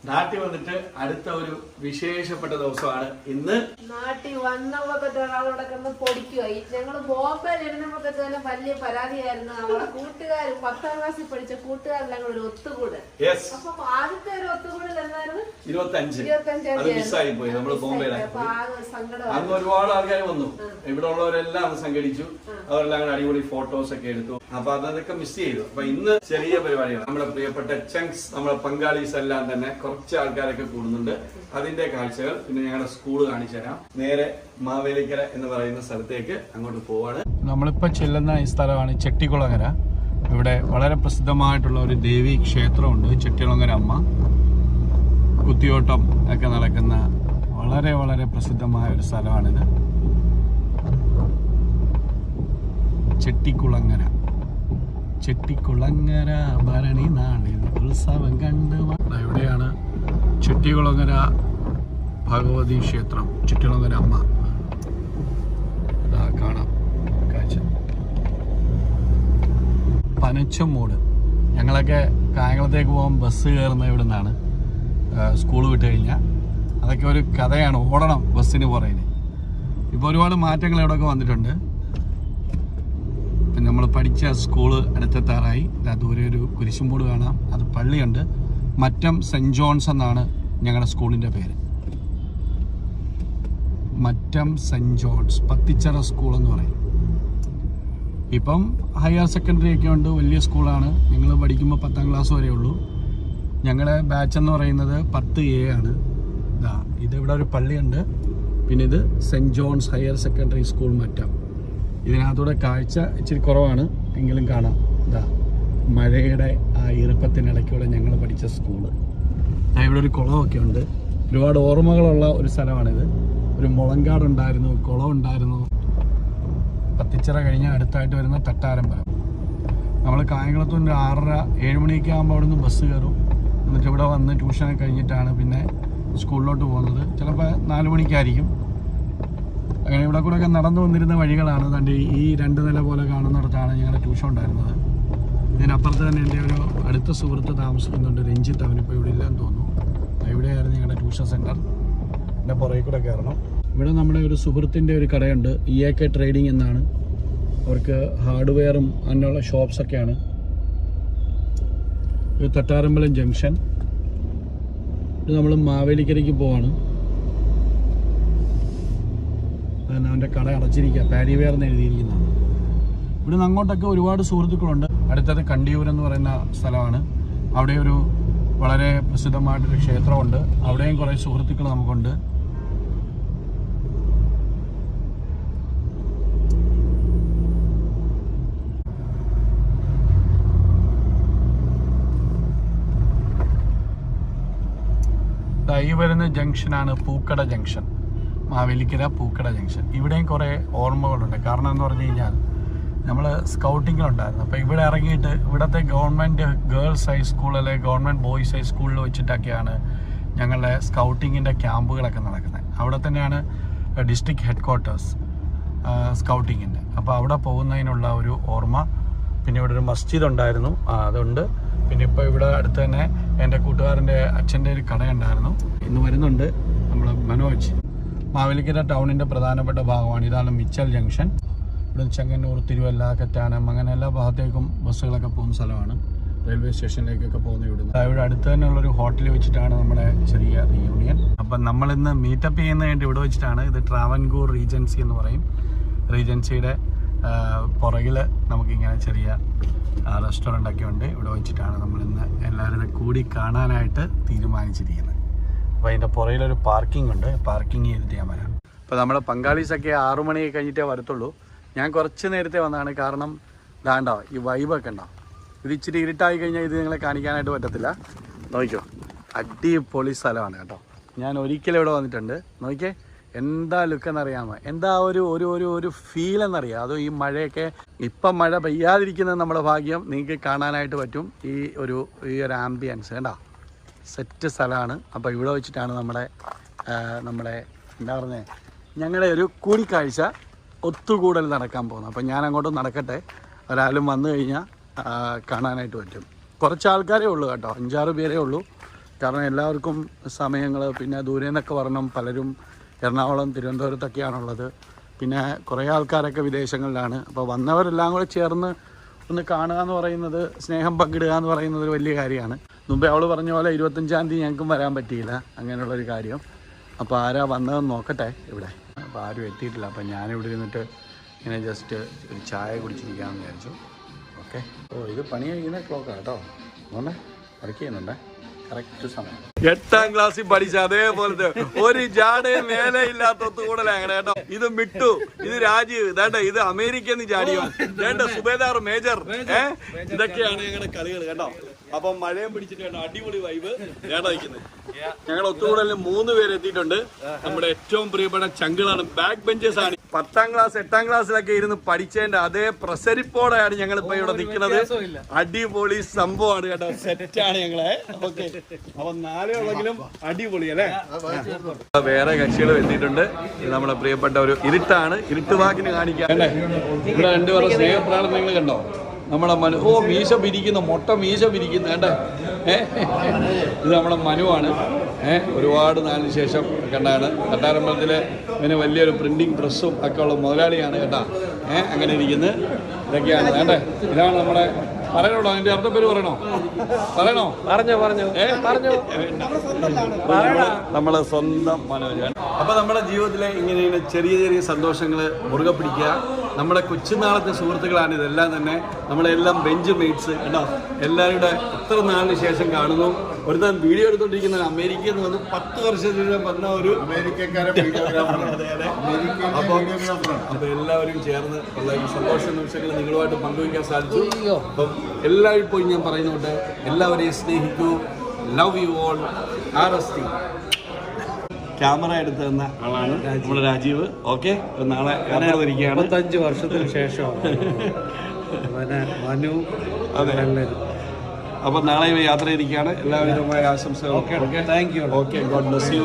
നാട്ടിൽ വന്നിട്ട് അടുത്ത ഒരു വിശേഷപ്പെട്ട ദിവസമാണ് ഇന്ന്. നാട്ടിൽ വന്നപ്പോഴത്തെ ഒരാളോടൊക്കെ പൊടിക്കുമായി. ഞങ്ങള് ബോംബെയിൽ ഇരുന്നപ്പോഴത്തെ തന്നെ വലിയ പരാതിയായിരുന്നു. നമ്മളെ കൂട്ടുകാർ 10ാം ക്ലാസ്സിൽ പഠിച്ച കൂട്ടുകാരെല്ലാം കൂടെ ഒരു ഒത്തുകൂടൽ. അപ്പൊ ആദ്യത്തെ ഒരു ഒത്തുകൂടൽ എന്തായിരുന്നു? 25 പോയി. നമ്മള് ബോംബെയിലാണ്. അന്ന് ഒരുപാട് ആൾക്കാർ വന്നു. ഇവിടെ ഉള്ളവരെല്ലാം സംഘടിച്ചു. അവരെല്ലാം കൂടെ അടിപൊളി ഫോട്ടോസ് ഒക്കെ എടുത്തു. അപ്പൊ അതൊക്കെ മിസ് ചെയ്തു. അപ്പൊ ഇന്ന് ചെറിയ പരിപാടികൾ. നമ്മുടെ പ്രിയപ്പെട്ട ചങ്ക്സ്, നമ്മുടെ പങ്കാളീസ് എല്ലാം തന്നെ കുറച്ച് ആൾക്കാരൊക്കെ കൂടുന്നുണ്ട്. അതിന്റെ കാഴ്ചകൾ പിന്നെ ഞങ്ങളുടെ സ്കൂള് കാണിച്ചു തരാം. നേരെ മാവേലിക്കര എന്ന് പറയുന്ന സ്ഥലത്തേക്ക് അങ്ങോട്ട് പോവാണ്. നമ്മളിപ്പോ ചെല്ലുന്ന ഈ സ്ഥലമാണ് ചെട്ടികുളങ്ങര. ഇവിടെ വളരെ പ്രസിദ്ധമായിട്ടുള്ള ഒരു ദേവി ക്ഷേത്രമുണ്ട്. ചെട്ടികുളങ്ങര അമ്മ. കുത്തിയോട്ടം ഒക്കെ നടക്കുന്ന വളരെ വളരെ പ്രസിദ്ധമായ ഒരു സ്ഥലമാണിത്. ചെട്ടികുളങ്ങര ഭരണി നാളിൽ ഉത്സവം കണ്ടു. ഇവിടെയാണ് ചെട്ടികുളങ്ങര ഭഗവതി ക്ഷേത്രം. ചെട്ടികുളങ്ങര അമ്മ കാണാം കാഴ്ച. പനച്ചമൂട്. ഞങ്ങളൊക്കെ കായംകുളത്തേക്ക് പോകാൻ ബസ് കയറുന്നത് ഇവിടെ നിന്നാണ്. സ്കൂൾ വിട്ട് കഴിഞ്ഞാൽ അതൊക്കെ ഒരു കഥയാണ്. ഓടണം ബസ്സിന് പുറകിന്. ഇപ്പോൾ ഒരുപാട് മാറ്റങ്ങൾ ഇവിടെയൊക്കെ വന്നിട്ടുണ്ട്. നമ്മൾ പഠിച്ച സ്കൂള് അടുത്തെത്താറായി. ദൂരെ ഒരു കുരിശുംമൂട് കാണാം. അത് പള്ളിയുണ്ട്. മറ്റം സെൻറ് ജോൺസ് എന്നാണ് ഞങ്ങളുടെ സ്കൂളിൻ്റെ പേര്. Mattom saint John's Pathichira school എന്ന് പറയും. ഇപ്പം ഹയർ സെക്കൻഡറി ഒക്കെ ഉണ്ട്. വലിയ സ്കൂളാണ്. ഞങ്ങൾ പഠിക്കുമ്പോൾ 10ാം ക്ലാസ് വരെ ഉള്ളൂ. ഞങ്ങളുടെ ബാച്ച് എന്ന് പറയുന്നത് 10A ആണ്. ഇതിവിടെ ഒരു പള്ളിയുണ്ട്. പിന്നെ ഇത് saint John's higher secondary school Mattom. ഇതിനകത്തൂടെ കാഴ്ച ഇച്ചിരി കുറവാണ്, എങ്കിലും കാണാം. മഴയുടെ ആ ഈർപ്പത്തിനിടയ്ക്കൂടെ ഞങ്ങൾ പഠിച്ച സ്കൂള്. ഇവിടെ ഒരു കുളമൊക്കെ ഉണ്ട്. ഒരുപാട് ഓർമ്മകളുള്ള ഒരു സ്ഥലമാണിത്. ഒരു മുളങ്കാടുണ്ടായിരുന്നു, കുളമുണ്ടായിരുന്നു. പത്തിച്ചിറ കഴിഞ്ഞാൽ അടുത്തായിട്ട് വരുന്ന തട്ടാരമ്പലം. നമ്മൾ കായംകുളത്ത് ഒരു 6:30-7 മണിയൊക്കെ ആകുമ്പോൾ അവിടെ നിന്ന് ബസ് കയറും. എന്നിട്ട് ഇവിടെ വന്ന് ട്യൂഷനൊക്കെ കഴിഞ്ഞിട്ടാണ് പിന്നെ സ്കൂളിലോട്ട് പോകുന്നത്. ചിലപ്പോൾ 4 മണിക്കായിരിക്കും. അങ്ങനെ ഇവിടെ കൂടെ ഒക്കെ നടന്നു വന്നിരുന്ന വഴികളാണ്. തൻ്റെ ഈ 2 നില പോലെ കാണുന്നിടത്താണ് ഞങ്ങളുടെ ട്യൂഷൻ ഉണ്ടായിരുന്നത്. ഇതിനപ്പുറത്ത് തന്നെ എൻ്റെ ഒരു അടുത്ത സുഹൃത്ത് താമസിക്കുന്നുണ്ട്, രഞ്ജിത്ത്. അവനിപ്പോൾ ഇവിടെ ഇല്ലെന്ന് തോന്നുന്നു. ഇവിടെയായിരുന്നു ഞങ്ങളുടെ ട്യൂഷൻ സെൻറ്റർ. എൻ്റെ പുറകെ കൂടെ കയറണം. ഇവിടെ നമ്മുടെ ഒരു സുഹൃത്തിൻ്റെ ഒരു കടയുണ്ട്, EAK ട്രേഡിംഗ് എന്നാണ്. അവർക്ക് ഹാർഡ്വെയറും അങ്ങനെയുള്ള ഷോപ്സൊക്കെയാണ്. ഇത് തട്ടാരമ്പലം ജംഗ്ഷൻ. ഇത് നമ്മൾ മാവേലിക്കരയ്ക്ക് പോവാണ്. അവൻ്റെ കട അടച്ചിരിക്കുക. പാരിവെയർ എന്ന് എഴുതിയിരിക്കുന്നതാണ്. ഇവിടെ നിന്ന് അങ്ങോട്ടൊക്കെ ഒരുപാട് സുഹൃത്തുക്കളുണ്ട്. അടുത്തത് കണ്ടിയൂർ എന്ന് പറയുന്ന സ്ഥലമാണ്. അവിടെ ഒരു വളരെ പ്രസിദ്ധമായിട്ടൊരു ക്ഷേത്രമുണ്ട്. അവിടെയും കുറേ സുഹൃത്തുക്കൾ നമുക്കുണ്ട്. ഈ വരുന്ന ജംഗ്ഷനാണ് പൂക്കട ജംഗ്ഷൻ. മാവേലിക്കര പൂക്കട ജംഗ്ഷൻ. ഇവിടെയും കുറേ ഓർമ്മകളുണ്ട്. കാരണം എന്ന് പറഞ്ഞു കഴിഞ്ഞാൽ നമ്മൾ സ്കൗട്ടിങ്ങിലുണ്ടായിരുന്നു. അപ്പോൾ ഇവിടെ ഇറങ്ങിയിട്ട് ഇവിടുത്തെ ഗവൺമെൻറ് ഗേൾസ് ഹൈസ്കൂൾ അല്ലെങ്കിൽ ഗവൺമെൻറ് ബോയ്സ് ഹൈസ്കൂളിൽ വെച്ചിട്ടൊക്കെയാണ് ഞങ്ങളുടെ സ്കൗട്ടിങ്ങിൻ്റെ ക്യാമ്പുകളൊക്കെ നടക്കുന്നത്. അവിടെ തന്നെയാണ് ഡിസ്ട്രിക്ട് ഹെഡ് ക്വാർട്ടേഴ്സ് സ്കൗട്ടിങ്ങിൻ്റെ. അപ്പോൾ അവിടെ പോകുന്നതിനുള്ള ഒരു ഓർമ്മ. പിന്നെ ഇവിടെ ഒരു മസ്ജിദ് ഉണ്ടായിരുന്നു, അതുണ്ട്. പിന്നെ ഇപ്പോൾ ഇവിടെ അടുത്ത് തന്നെ എൻ്റെ കൂട്ടുകാരൻ്റെ അച്ഛൻ്റെ ഒരു കടയുണ്ടായിരുന്നു. ഇന്ന് വരുന്നുണ്ട് നമ്മൾ മനോജ്. മാവേലിക്കര ടൗണിൻ്റെ പ്രധാനപ്പെട്ട ഭാഗമാണ്. ഇതാണ് മിച്ചൽ ജംഗ്ഷൻ. ഇവിടെ ചെങ്ങന്നൂർ, തിരുവല്ല, കറ്റാനം അങ്ങനെ എല്ലാ ഭാഗത്തേക്കും ബസ്സുകളൊക്കെ പോകുന്ന സ്ഥലമാണ്. റെയിൽവേ സ്റ്റേഷനിലേക്കൊക്കെ പോകുന്ന ഇവിടുന്ന്. ഇവിടെ അടുത്ത് തന്നെയുള്ളൊരു ഹോട്ടലിൽ വെച്ചിട്ടാണ് നമ്മുടെ ചെറിയ റിയൂണിയൻ. അപ്പം നമ്മളിന്ന് മീറ്റപ്പ് ചെയ്യുന്നതിന് വേണ്ടി ഇവിടെ വെച്ചിട്ടാണ്. ഇത് ട്രാവൻകൂർ റീജൻസി എന്ന് പറയും. റീജൻസിയുടെ പുറകിൽ നമുക്കിങ്ങനെ ചെറിയ റെസ്റ്റോറൻ്റൊക്കെ ഉണ്ട്. ഇവിടെ വെച്ചിട്ടാണ് നമ്മളിന്ന് എല്ലാവരും കൂടി കാണാനായിട്ട് തീരുമാനിച്ചിരിക്കുന്നത്. അപ്പോൾ അതിൻ്റെ പുറകിലൊരു പാർക്കിംഗ് ഉണ്ട്. പാർക്കിംഗ് ചെയ്തിട്ട് ഞാൻ വരാം. അപ്പോൾ നമ്മുടെ പങ്കാളീസൊക്കെ 6 മണി കഴിഞ്ഞിട്ടേ വരത്തുള്ളൂ. ഞാൻ കുറച്ച് നേരത്തെ വന്നതാണ്. കാരണം ഇതാണ്ടോ ഈ വൈബൊക്കെ ഉണ്ടോ. ഇത് ഇച്ചിരി ഇരുട്ടായി കഴിഞ്ഞാൽ ഇത് നിങ്ങളെ കാണിക്കാനായിട്ട് പറ്റത്തില്ല. നോക്കിക്കോ, അടിപൊളി സ്ഥലമാണ് കേട്ടോ. ഞാൻ ഒരിക്കലും ഇവിടെ വന്നിട്ടുണ്ട്. നോക്കിയേ, എന്താ ലുക്കെന്നറിയാമോ, എന്താ ഒരു ഒരു ഒരു ഒരു ഫീൽ എന്നറിയാം. അതോ ഈ മഴയൊക്കെ ഇപ്പം മഴ പെയ്യാതിരിക്കുന്നത് നമ്മുടെ ഭാഗ്യം. നിങ്ങൾക്ക് കാണാനായിട്ട് പറ്റും ഈ ഒരു ആംബിയൻസ് കേട്ടോ. സെറ്റ് സ്ഥലമാണ്. അപ്പോൾ ഇവിടെ വെച്ചിട്ടാണ് നമ്മുടെ എന്താ പറയുന്നത്, ഞങ്ങളുടെ ഒരു കൂടിക്കാഴ്ച ഒത്തുകൂടൽ നടക്കാൻ പോകുന്നത്. അപ്പം ഞാൻ അങ്ങോട്ട് നടക്കട്ടെ. ഒരാളും വന്നു കഴിഞ്ഞാൽ കാണാനായിട്ട് പറ്റും. കുറച്ച് ആൾക്കാരേ ഉള്ളൂ കേട്ടോ, 5-6 പേരേ ഉള്ളൂ. കാരണം എല്ലാവർക്കും സമയങ്ങൾ, പിന്നെ ദൂരെ നിന്നൊക്കെ വരണം, പലരും എറണാകുളം തിരുവനന്തപുരത്തൊക്കെയാണുള്ളത്, പിന്നെ കുറേ ആൾക്കാരൊക്കെ വിദേശങ്ങളിലാണ്. അപ്പോൾ വന്നവരെല്ലാം കൂടെ ചേർന്ന് ഒന്ന് കാണുക എന്ന് പറയുന്നത്, സ്നേഹം പങ്കിടുക എന്ന് പറയുന്നത് ഒരു വലിയ കാര്യമാണ്. മുമ്പേ അവൾ പറഞ്ഞ പോലെ 25-ാം തീയതി ഞങ്ങൾക്കും വരാൻ പറ്റിയില്ല, അങ്ങനെയുള്ളൊരു കാര്യം. അപ്പോൾ ആരാ വന്നതെന്ന് നോക്കട്ടെ ഇവിടെ. അപ്പോൾ ആരും എത്തിയിട്ടില്ല. അപ്പോൾ ഞാനിവിടെ ഇരുന്നിട്ട് ഇങ്ങനെ ജസ്റ്റ് ഒരു ചായ കുടിച്ചിരിക്കാമെന്ന് വിചാരിച്ചു. ഓക്കെ. ഇത് പണി കഴിയുന്ന ക്ലോക്കാണ് കേട്ടോ. അതുകൊണ്ട് വർക്ക് ചെയ്യുന്നുണ്ടേ കറക്റ്റ് സമയം. 8ാം ക്ലാസ്സിൽ പഠിച്ച അതേപോലത്തെ ഒരു ജാടയും മേലയില്ലാത്ത ഒത്തുകൂടലാണ് അങ്ങനെ കേട്ടോ. ഇത് മിട്ടു, ഇത് രാജീവ്, ഇതാണ്ട ഇത് അമേരിക്കയിൽ നിന്ന് ചാടിയോ, വേണ്ട സുബേദാർ, മേജർ, ഇതൊക്കെയാണ് ഞങ്ങളുടെ കളികൾ കേട്ടോ. അപ്പം മഴയും പിടിച്ചിട്ട് കേട്ടോ, അടിപൊളി വൈബ് കേട്ടോ വയ്ക്കുന്നത്. ഞങ്ങൾ ഒത്തുകൂടലിൽ 3 പേര് എത്തിയിട്ടുണ്ട്. നമ്മുടെ ഏറ്റവും പ്രിയപ്പെട്ട ചങ്കളാണ്, ബാക്ക് ബെഞ്ചേഴ്സ് ആണ്. 10ാം ക്ലാസ് 8ാം ക്ലാസ്സിലൊക്കെ ഇരുന്ന് പഠിച്ചതിന്റെ അതേ പ്രസരിപ്പോടെയാണ് ഞങ്ങളിപ്പോ ഇവിടെ നിൽക്കുന്നത്. അടിപൊളി സംഭവമാണ് കേട്ടോ, സെറ്റാണ് ഞങ്ങളെ. ഓക്കെ, അപ്പൊ 4 ഉള്ളെങ്കിലും അടിപൊളി അല്ലേ. വേറെ കക്ഷികൾ എത്തിയിട്ടുണ്ട്. ഇത് നമ്മുടെ പ്രിയപ്പെട്ട ഒരു ഇരുട്ടാണ്, ഇരുട്ട് വാക്കിന് കാണിക്കാൻ. ഇവിടെ 2 പേരുടെ സ്നേഹപ്രാണം നിങ്ങൾ കണ്ടോ. നമ്മുടെ മനു, ഓ മീശ പിരിക്കുന്നു, മൊട്ട മീശ പിരിക്കുന്നു കേട്ടോ. ഇത് നമ്മുടെ മനുവാണ്. ഒരുപാട് നാളിന് ശേഷം കണ്ടാണ്. കട്ടാരമ്പലത്തിലെ പിന്നെ വലിയൊരു പ്രിന്റിങ് പ്രസ്സും ഒക്കെ ഉള്ള മുതലാളിയാണ് കേട്ടാ. അങ്ങനെ ഇരിക്കുന്നത് ഇതൊക്കെയാണ് കേട്ടെ. ഇതാണ് നമ്മുടെ, പറയണോടോ അതിന്റെ അർത്ഥം പേര് പറയണോ? നമ്മളെ സ്വന്തം മനോജാണ്. അപ്പൊ നമ്മുടെ ജീവിതത്തിലെ ഇങ്ങനെ ചെറിയ ചെറിയ സന്തോഷങ്ങൾ മുറുകെ പിടിക്കുക. നമ്മുടെ കൊച്ചുനാളത്തെ സുഹൃത്തുക്കളാണ് ഇതെല്ലാം തന്നെ. നമ്മളെല്ലാം ബെഞ്ച് മേറ്റ്സ് കേട്ടോ. എല്ലാവരുടെ എത്ര നാളിന് ശേഷം കാണുന്നു. ഒരുത്തൻ വീഡിയോ എടുത്തോണ്ടിരിക്കുന്ന അമേരിക്കയിൽ നിന്ന് വന്ന് 10 വർഷത്തിന് വന്ന ഒരു അമേരിക്കക്കാരെ. അപ്പൊ എല്ലാവരും ചേർന്ന് ഉള്ള ഈ സന്തോഷ നിമിഷങ്ങൾ നിങ്ങളുമായിട്ട് പങ്കുവയ്ക്കാൻ സാധിച്ചു. അപ്പം എല്ലായ്പ്പോഴും ഞാൻ പറയുന്നുണ്ട്, എല്ലാവരെയും സ്നേഹിക്കൂ. Love you all. RST camera എടുത്ത് തന്ന ആളാണ് നമ്മുടെ രാജീവ്. ഓക്കെ, നാളെ ഇരിക്കുകയാണ്. 25 വർഷത്തിന് ശേഷം മനു. അതെ, അപ്പൊ നാളെ യാത്ര ഇരിക്കുകയാണ്. എല്ലാവിധമായ ആശംസകൾ. Thank you. Okay, God bless you.